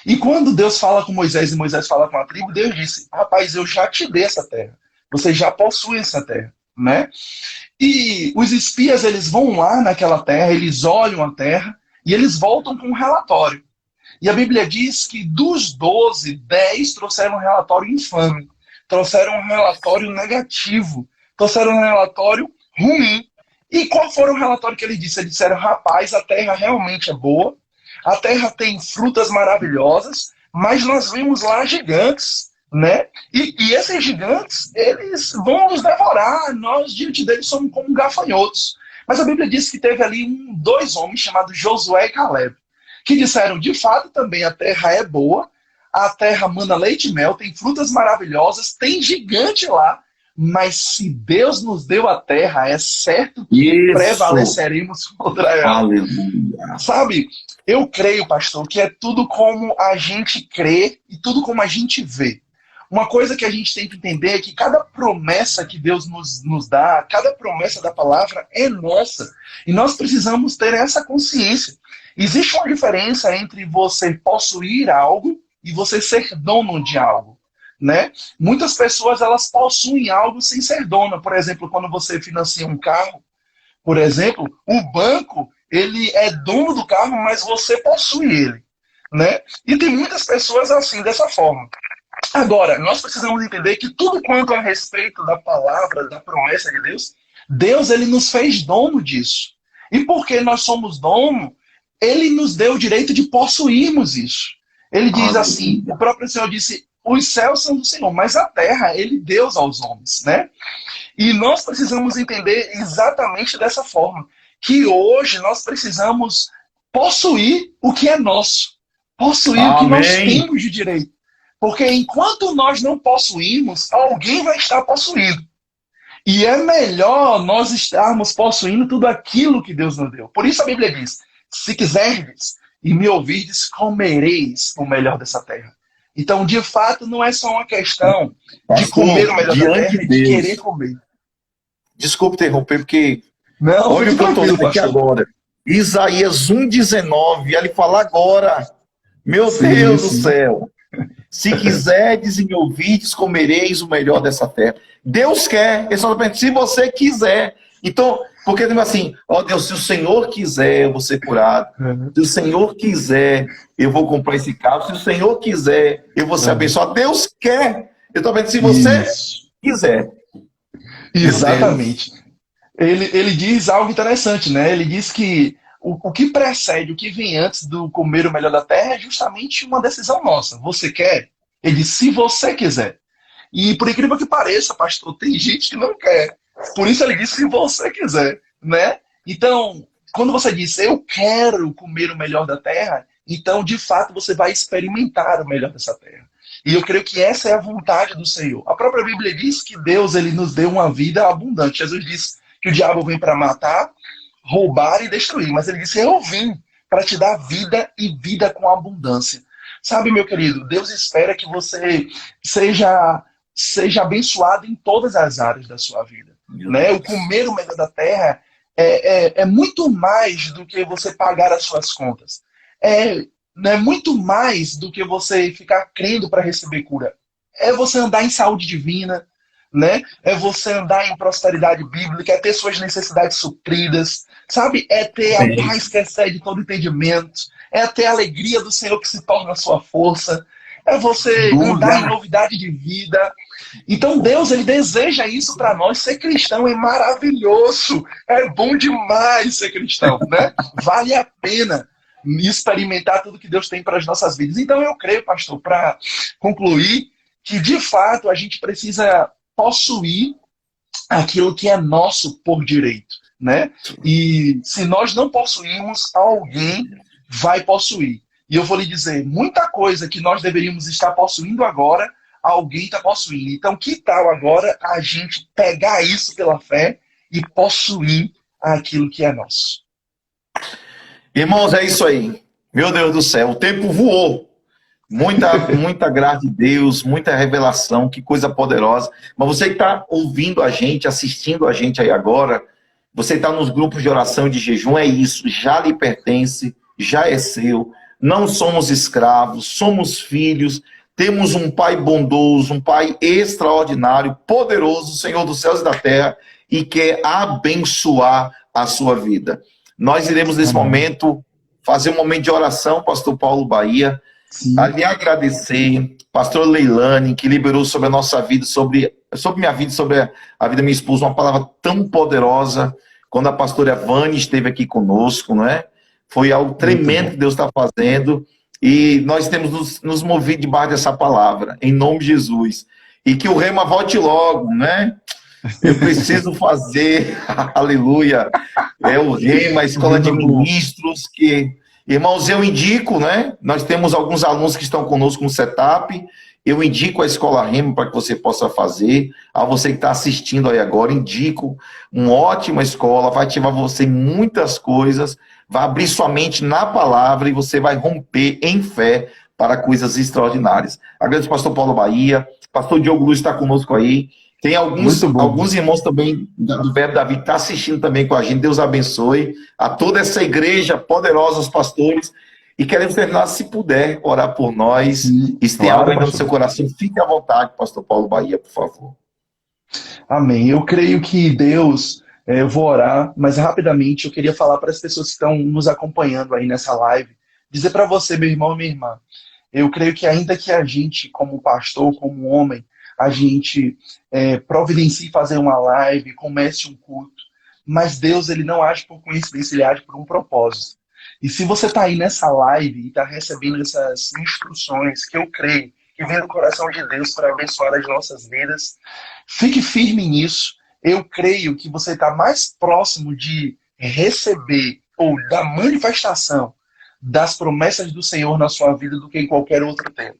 E quando Deus fala com Moisés e Moisés fala com a tribo, Deus disse, rapaz, eu já te dei essa terra. Você já possui essa terra, né? E os espias, eles vão lá naquela terra, eles olham a terra e eles voltam com um relatório. E a Bíblia diz que dos 12, 10 trouxeram um relatório infame, trouxeram um relatório negativo, trouxeram um relatório ruim. E qual foi o relatório que eles disseram? Eles disseram, rapaz, a terra realmente é boa, a terra tem frutas maravilhosas, mas nós vimos lá gigantes, né? E esses gigantes, eles vão nos devorar, nós diante deles somos como gafanhotos. Mas a Bíblia diz que teve ali dois homens chamados Josué e Caleb, que disseram, de fato também a terra é boa, a terra manda leite e mel, tem frutas maravilhosas, tem gigante lá, mas se Deus nos deu a terra, é certo que prevaleceremos contra ela. Aleluia. Sabe, eu creio, pastor, que é tudo como a gente crê e tudo como a gente vê. Uma coisa que a gente tem que entender é que cada promessa que Deus nos dá, cada promessa da palavra é nossa. E nós precisamos ter essa consciência. Existe uma diferença entre você possuir algo e você ser dono de algo, né? Muitas pessoas, elas possuem algo sem ser dona. Por exemplo, quando você financia um carro, por exemplo, o banco, ele é dono do carro, mas você possui ele, né? E tem muitas pessoas assim, dessa forma. Agora, nós precisamos entender que tudo quanto a respeito da palavra, da promessa de Deus, Deus, ele nos fez dono disso. E porque nós somos dono, ele nos deu o direito de possuirmos isso. Ele diz assim, o próprio Senhor disse, os céus são do Senhor, mas a terra ele deu aos homens, né? E nós precisamos entender exatamente dessa forma, que hoje nós precisamos possuir o que é nosso, possuir o que nós temos de direito. Porque enquanto nós não possuímos, alguém vai estar possuindo. E é melhor nós estarmos possuindo tudo aquilo que Deus nos deu. Por isso a Bíblia diz, se quiserdes e me ouvirdes, comereis o melhor dessa terra. Então, de fato, não é só uma questão de comer o melhor da terra, de querer comer. Desculpe interromper, porque não, olha o que eu estou lendo aqui agora. Isaías 1,19, ele fala agora, meu Deus do céu, se quiserdes e me ouvirdes, comereis o melhor dessa terra. Deus quer, ele só pergunta, se você quiser. Então, porque assim, ó Deus, se o Senhor quiser, eu vou ser curado. Se o Senhor quiser, eu vou comprar esse carro. Se o Senhor quiser, eu vou ser abençoado. Deus quer. Eu estou vendo, se você quiser. Exatamente. Ele diz algo interessante, né? Ele diz que o que precede, o que vem antes do comer o melhor da terra é justamente uma decisão nossa. Você quer? Ele diz, se você quiser. E por incrível que pareça, pastor, tem gente que não quer. Por isso ele diz, se você quiser, né? Então, quando você diz, eu quero comer o melhor da terra, então, de fato, você vai experimentar o melhor dessa terra. E eu creio que essa é a vontade do Senhor. A própria Bíblia diz que Deus, ele nos deu uma vida abundante. Jesus diz que o diabo vem para matar, roubar e destruir. Mas ele disse, eu vim para te dar vida e vida com abundância. Sabe, meu querido, Deus espera que você seja abençoado em todas as áreas da sua vida. Né? O comer o melhor da terra é muito mais do que você pagar as suas contas. É muito mais do que você ficar crendo para receber cura. É você andar em saúde divina, né? É você andar em prosperidade bíblica, é ter suas necessidades supridas, sabe? É ter a paz que excede todo entendimento, é ter a alegria do Senhor que se torna a sua força, é você andar em novidade de vida. Então Deus, ele deseja isso para nós. Ser cristão é maravilhoso, é bom demais ser cristão, né? Vale a pena experimentar tudo que Deus tem para as nossas vidas. Então eu creio, pastor, para concluir, que de fato a gente precisa possuir aquilo que é nosso por direito, né? E se nós não possuirmos, alguém vai possuir. E eu vou lhe dizer, muita coisa que nós deveríamos estar possuindo agora, alguém está possuindo. Então, que tal agora a gente pegar isso pela fé e possuir aquilo que é nosso? Irmãos, é isso aí. Meu Deus do céu, o tempo voou. Muita graça de Deus, muita revelação, que coisa poderosa. Mas você que está ouvindo a gente, assistindo a gente aí agora, você está nos grupos de oração e de jejum, é isso, já lhe pertence, já é seu. Não somos escravos, somos filhos, temos um Pai bondoso, um Pai extraordinário, poderoso, Senhor dos céus e da terra, e quer abençoar a sua vida. Nós iremos nesse momento fazer um momento de oração, pastor Paulo Bahia, a lhe agradecer, pastor Leilane, que liberou sobre a nossa vida, sobre minha vida, sobre a vida da minha esposa, uma palavra tão poderosa, quando a pastora Vânia esteve aqui conosco, não é? Foi algo tremendo que Deus está fazendo. E nós temos nos movido debaixo dessa palavra, em nome de Jesus. E que o Rema volte logo, né? Eu preciso fazer, aleluia, o Rema, a escola de ministros, que, irmãos, eu indico, né? Nós temos alguns alunos que estão conosco no setup, eu indico a escola Rema para que você possa fazer. A você que está assistindo aí agora, indico uma ótima escola, vai ativar você em muitas coisas, vai abrir sua mente na palavra e você vai romper em fé para coisas extraordinárias. Agradeço ao pastor Paulo Bahia, pastor Diogo Luz está conosco aí. Tem alguns irmãos também do Verbo da Vida que estão assistindo também com a gente. Deus abençoe a toda essa igreja poderosa, os pastores. E queremos terminar, se puder, orar por nós. E se tem algo ainda no seu coração, fique à vontade, pastor Paulo Bahia, por favor. Amém. Eu creio que Deus, eu vou orar, mas rapidamente eu queria falar para as pessoas que estão nos acompanhando aí nessa live, dizer para você, meu irmão e minha irmã, eu creio que ainda que a gente, como pastor, como homem, a gente providencie fazer uma live, comece um culto, mas Deus, ele não age por coincidência, ele age por um propósito. E se você está aí nessa live e está recebendo essas instruções, que eu creio que vem do coração de Deus para abençoar as nossas vidas, fique firme nisso. Eu creio que você está mais próximo de receber ou da manifestação das promessas do Senhor na sua vida do que em qualquer outro tempo.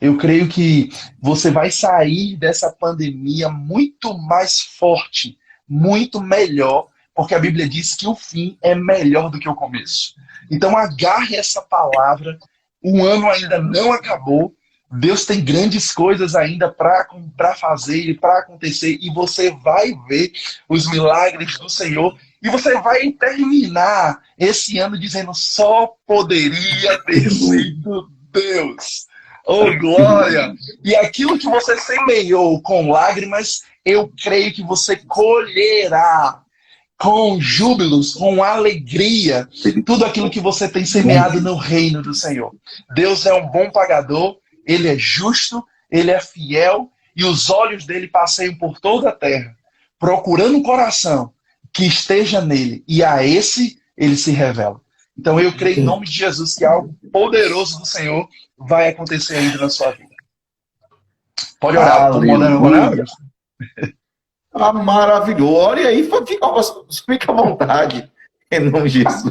Eu creio que você vai sair dessa pandemia muito mais forte, muito melhor, porque a Bíblia diz que o fim é melhor do que o começo. Então agarre essa palavra, o ano ainda não acabou, Deus tem grandes coisas ainda para fazer e para acontecer, e você vai ver os milagres do Senhor, e você vai terminar esse ano dizendo, só poderia ter sido Deus. Oh, glória! E aquilo que você semeou com lágrimas, eu creio que você colherá com júbilos, com alegria, tudo aquilo que você tem semeado no reino do Senhor. Deus é um bom pagador, Ele é justo, Ele é fiel, e os olhos dele passeiam por toda a terra, procurando um coração que esteja nele, e a esse ele se revela. Então eu creio em nome de Jesus que algo poderoso do Senhor vai acontecer ainda na sua vida. Pode orar, estou mandando orar. Maravilhoso. Olha aí, fica à vontade, em nome de Jesus.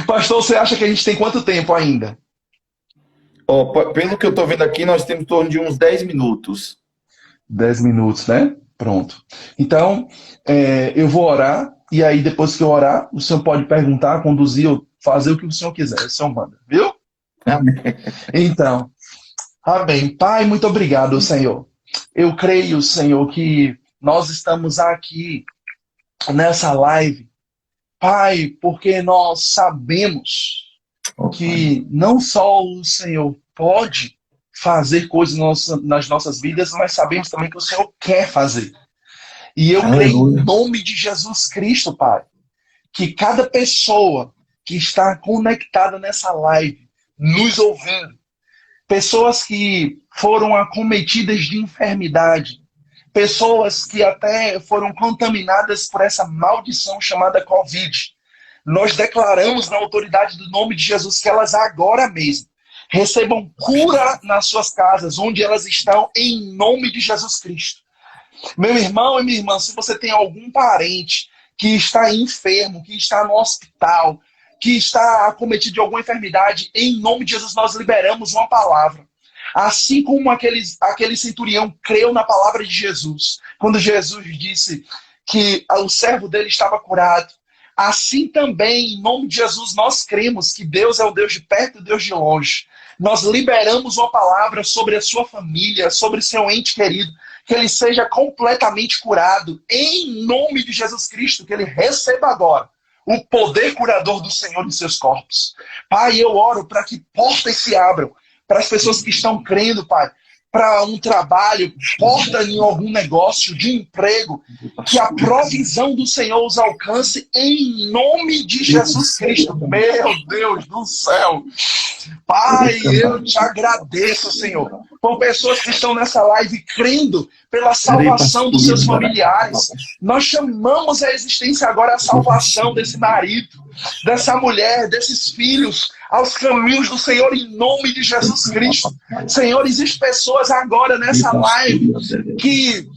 Pastor, você acha que a gente tem quanto tempo ainda? Pelo que eu estou vendo aqui, nós temos em torno de uns 10 minutos. 10 minutos, né? Pronto. Então, eu vou orar, e aí depois que eu orar, o senhor pode perguntar, conduzir, ou fazer o que o senhor quiser. O senhor manda, viu? Amém. Então, amém. Pai, muito obrigado, Senhor. Eu creio, Senhor, que nós estamos aqui nessa live, Pai, porque nós sabemos que não só o Senhor pode fazer coisas nas nossas vidas, mas sabemos também que o Senhor quer fazer. E eu creio em nome de Jesus Cristo, Pai, que cada pessoa que está conectada nessa live, nos ouvindo, pessoas que foram acometidas de enfermidade, pessoas que até foram contaminadas por essa maldição chamada Covid, nós declaramos na autoridade do nome de Jesus que elas agora mesmo recebam cura nas suas casas, onde elas estão, em nome de Jesus Cristo. Meu irmão e minha irmã, se você tem algum parente que está enfermo, que está no hospital, que está acometido de alguma enfermidade, em nome de Jesus nós liberamos uma palavra. Assim como aquele centurião creu na palavra de Jesus, quando Jesus disse que o servo dele estava curado, assim também, em nome de Jesus, nós cremos que Deus é o Deus de perto e o Deus de longe. Nós liberamos uma palavra sobre a sua família, sobre seu ente querido, que ele seja completamente curado, em nome de Jesus Cristo, que ele receba agora o poder curador do Senhor em seus corpos. Pai, eu oro para que portas se abram, para as pessoas que estão crendo, Pai, para um trabalho, porta em algum negócio, de emprego, que a provisão do Senhor os alcance em nome de Jesus Cristo. Meu Deus do céu! Pai, eu te agradeço, Senhor, por pessoas que estão nessa live crendo pela salvação dos seus familiares. Nós chamamos a existência agora a salvação desse marido, dessa mulher, desses filhos, aos caminhos do Senhor, em nome de Jesus Cristo. Senhor, existem pessoas agora nessa live que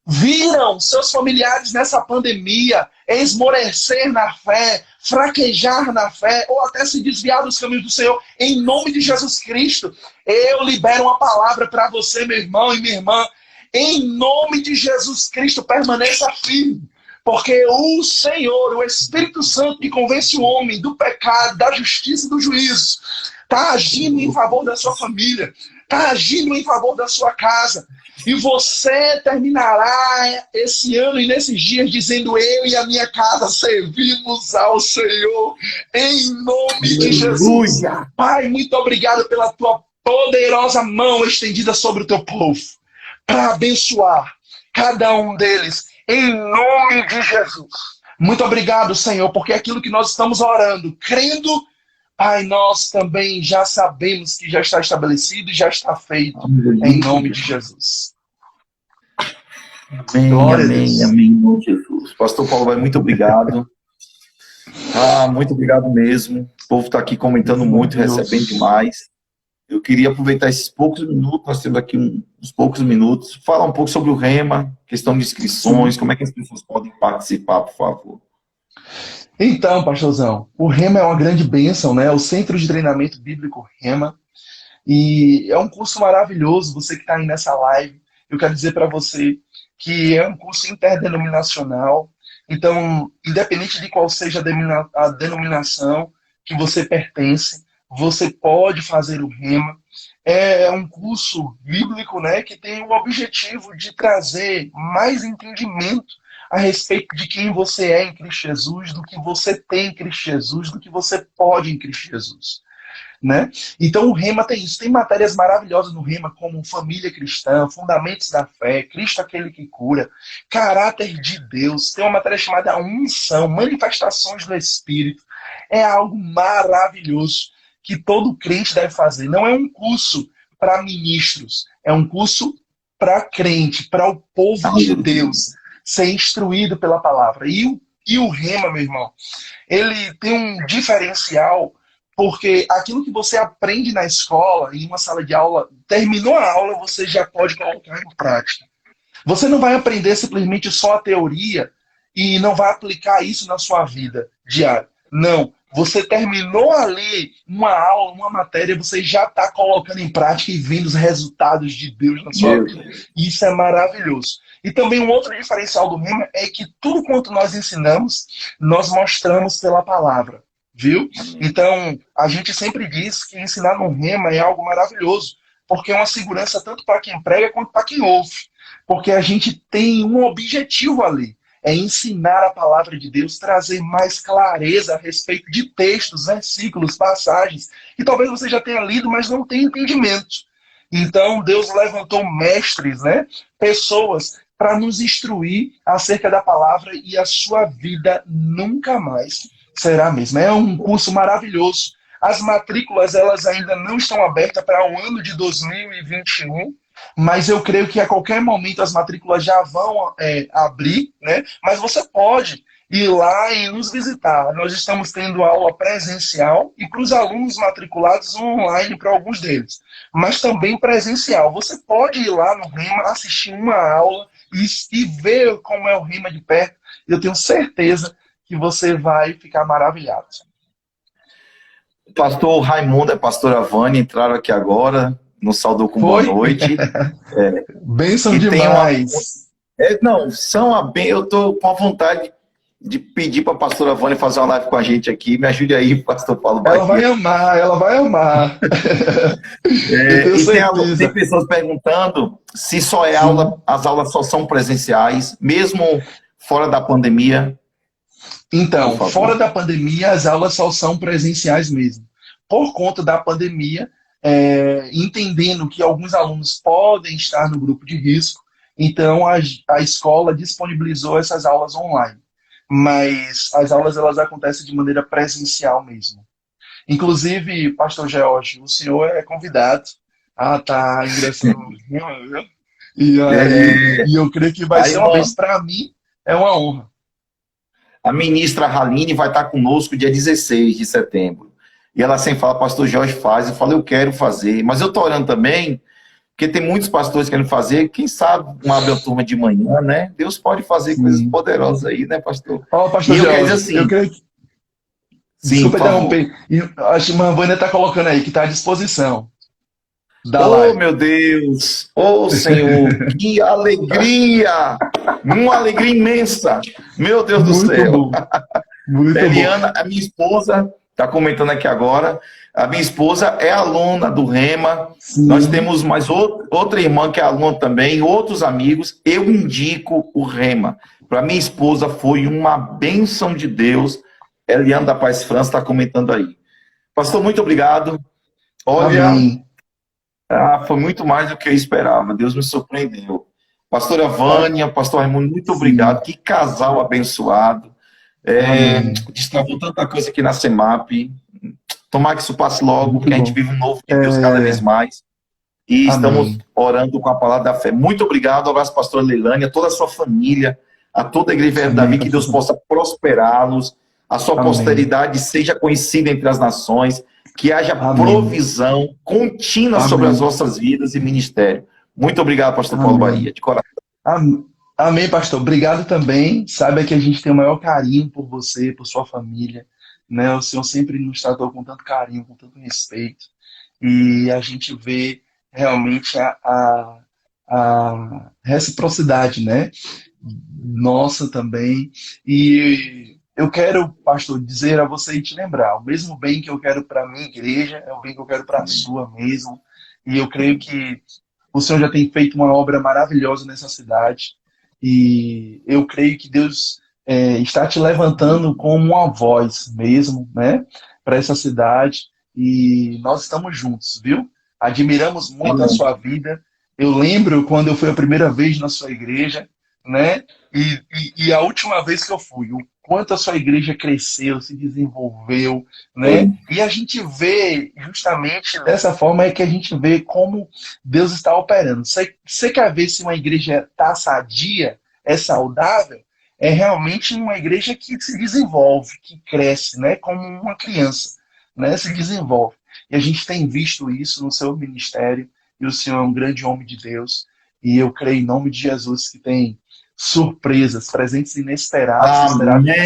viram seus familiares nessa pandemia esmorecer na fé, fraquejar na fé, ou até se desviar dos caminhos do Senhor. Em nome de Jesus Cristo, eu libero uma palavra para você, meu irmão e minha irmã. Em nome de Jesus Cristo, permaneça firme. Porque o Senhor, o Espírito Santo que convence o homem do pecado, da justiça e do juízo, está agindo em favor da sua família, está agindo em favor da sua casa. E você terminará esse ano e nesses dias dizendo: eu e a minha casa servimos ao Senhor, em nome de Jesus. Pai, muito obrigado pela tua poderosa mão estendida sobre o teu povo, para abençoar cada um deles, em nome de Jesus. Muito obrigado, Senhor, porque aquilo que nós estamos orando, crendo, Pai, nós também já sabemos que já está estabelecido e já está feito, em nome de Jesus. Amém, amém, amém, em nome de Jesus. Pastor Paulo, vai, muito obrigado. Muito obrigado mesmo. O povo está aqui comentando muito, recebendo demais. Eu queria aproveitar esses poucos minutos, nós temos aqui uns poucos minutos, falar um pouco sobre o Rema, questão de inscrições, como é que as pessoas podem participar, por favor. Então, pastorzão, o Rema é uma grande bênção, né? O Centro de Treinamento Bíblico Rema. E é um curso maravilhoso, você que está aí nessa live. Eu quero dizer para você que é um curso interdenominacional. Então, independente de qual seja a denominação que você pertence, você pode fazer o Rema. É um curso bíblico, né, que tem o objetivo de trazer mais entendimento a respeito de quem você é em Cristo Jesus, do que você tem em Cristo Jesus, do que você pode em Cristo Jesus, né? Então o Rema tem isso, tem matérias maravilhosas no Rema, como família cristã, fundamentos da fé, Cristo aquele que cura, caráter de Deus, tem uma matéria chamada unção, manifestações do Espírito. É algo maravilhoso que todo crente deve fazer. Não é um curso para ministros, é um curso para crente, para o povo de Deus ser instruído pela palavra. E o Rema, meu irmão, ele tem um diferencial, porque aquilo que você aprende na escola, em uma sala de aula, terminou a aula, você já pode colocar em prática. Você não vai aprender simplesmente só a teoria e não vai aplicar isso na sua vida diária. Não. Você terminou ali uma aula, uma matéria, você já está colocando em prática e vendo os resultados de Deus na sua vida. Isso é maravilhoso. E também um outro diferencial do Rema é que tudo quanto nós ensinamos, nós mostramos pela palavra, viu? Então, a gente sempre diz que ensinar no Rema é algo maravilhoso, porque é uma segurança tanto para quem prega quanto para quem ouve. Porque a gente tem um objetivo ali. É ensinar a palavra de Deus, trazer mais clareza a respeito de textos, versículos, passagens, que talvez você já tenha lido, mas não tenha entendimento. Então, Deus levantou mestres, né? Pessoas para nos instruir acerca da palavra, e a sua vida nunca mais será a mesma. É um curso maravilhoso. As matrículas, elas ainda não estão abertas para o ano de 2021, mas eu creio que a qualquer momento as matrículas já vão abrir, né? Mas você pode ir lá e nos visitar. Nós estamos tendo aula presencial e para os alunos matriculados online, para alguns deles, mas também presencial. Você pode ir lá no Rema, assistir uma aula e ver como é o Rema de perto. Eu tenho certeza que você vai ficar maravilhado. O pastor Raimundo e a pastora Vânia entraram aqui agora, nos saudou com boa noite. Bênção demais. Eu estou com a vontade de pedir para a pastora Vânia fazer uma live com a gente aqui. Me ajude aí, pastor Paulo Bahia. Ela vai amar. E tem pessoas perguntando se só é aula, as aulas só são presenciais, mesmo fora da pandemia. Então, fora da pandemia, as aulas só são presenciais mesmo. Por conta da pandemia, entendendo que alguns alunos podem estar no grupo de risco, então a escola disponibilizou essas aulas online. Mas as aulas, elas acontecem de maneira presencial mesmo. Inclusive, pastor George, o senhor é convidado a estar ingressando no Rema, viu? E eu creio que vai ser uma vez, para mim, é uma honra. A ministra Haline vai estar conosco dia 16 de setembro. E ela sempre fala, pastor Jorge faz. Eu falo, eu quero fazer. Mas eu estou orando também, porque tem muitos pastores querendo fazer. Quem sabe uma abre turma de manhã, né? Deus pode fazer coisas poderosas aí, né, pastor? Ó, pastor E eu Jorge, quero dizer assim... eu creio que... Sim, Desculpa por favor. interromper. Acho que a Vânia está colocando aí que está à disposição da Oh, live. meu Deus! Oh, Senhor! Que alegria! Uma alegria imensa! Meu Deus do Muito céu! bom. Muito Eliana, a minha esposa, está comentando aqui agora, a minha esposa é aluna do Rema. Sim. Nós temos mais outra irmã que é aluna também, outros amigos. Eu indico o Rema. Para minha esposa foi uma bênção de Deus. Eliana da Paz França está comentando aí. Pastor, muito obrigado. Olha, Amém. foi muito mais do que eu esperava. Deus me surpreendeu. Pastora Vânia, pastor Raimundo, muito obrigado. Que casal abençoado. Destravou tanta coisa aqui na CEMAP. Tomara que isso passe logo, Muito porque a gente bom. vive um novo de Deus cada vez mais. E Amém. estamos orando com a palavra da fé. Muito obrigado. Um abraço, pastora Leilânia, a toda a sua família, a toda a igreja de Davi, que Deus possa prosperá-los, a sua Amém. posteridade seja conhecida entre as nações, que haja Amém. provisão contínua Amém. sobre as vossas vidas e ministério. Muito obrigado, pastor Paulo Bahia, de coração. Amém, pastor. Obrigado também. Saiba que a gente tem o maior carinho por você, por sua família, né? O Senhor sempre nos tratou com tanto carinho, com tanto respeito. E a gente vê realmente a reciprocidade, né? Nossa também. E eu quero, pastor, dizer a você e te lembrar, o mesmo bem que eu quero para a minha igreja, é o bem que eu quero para a sua mesmo. E eu creio que o Senhor já tem feito uma obra maravilhosa nessa cidade. E eu creio que Deus está te levantando como uma voz mesmo, né? Para essa cidade. E nós estamos juntos, viu? Admiramos muito a sua vida. Eu lembro quando eu fui a primeira vez na sua igreja, né? E a última vez que eu fui, o quanto a sua igreja cresceu, se desenvolveu, né? E a gente vê, justamente dessa forma, é que a gente vê como Deus está operando. Você quer ver se uma igreja está sadia, é saudável? É realmente uma igreja que se desenvolve, que cresce, né? Como uma criança, né? Se desenvolve. E a gente tem visto isso no seu ministério, e o Senhor é um grande homem de Deus, e eu creio em nome de Jesus que tem surpresas, presentes inesperados do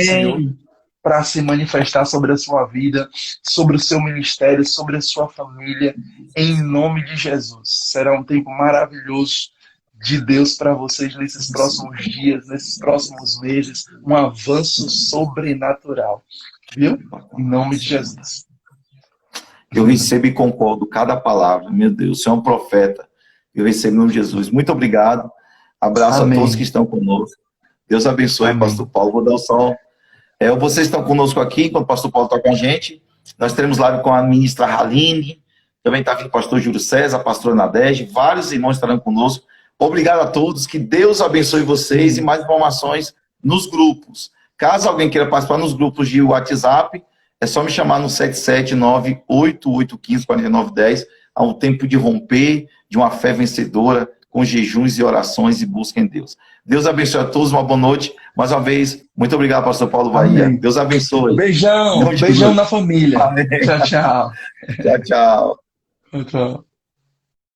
Senhor para se manifestar sobre a sua vida, sobre o seu ministério, sobre a sua família, em nome de Jesus. Será um tempo maravilhoso de Deus para vocês nesses próximos dias, nesses próximos meses, um avanço sobrenatural, viu? Em nome de Jesus. Eu recebo e concordo cada palavra. Meu Deus, você é um profeta. Eu recebo em nome de Jesus. Muito obrigado. Abraço Amém. a todos que estão conosco. Deus abençoe, Amém. pastor Paulo. Vou dar o som. Vocês estão conosco aqui, enquanto o pastor Paulo está com a gente. Nós teremos live com a ministra Haline. Também está vindo o pastor Júlio César, a pastora Nadege. Vários irmãos estarão conosco. Obrigado a todos. Que Deus abençoe vocês. E mais informações nos grupos. Caso alguém queira participar nos grupos de WhatsApp, é só me chamar no 779-8815-4910. Há um tempo de romper, de uma fé vencedora, com jejuns e orações e busca em Deus. Deus abençoe a todos, uma boa noite. Mais uma vez, muito obrigado, pastor Paulo Bahia. Amém. Deus abençoe. Beijão, beijão na família. Amém. Tchau, tchau. Tchau, tchau. Tchau.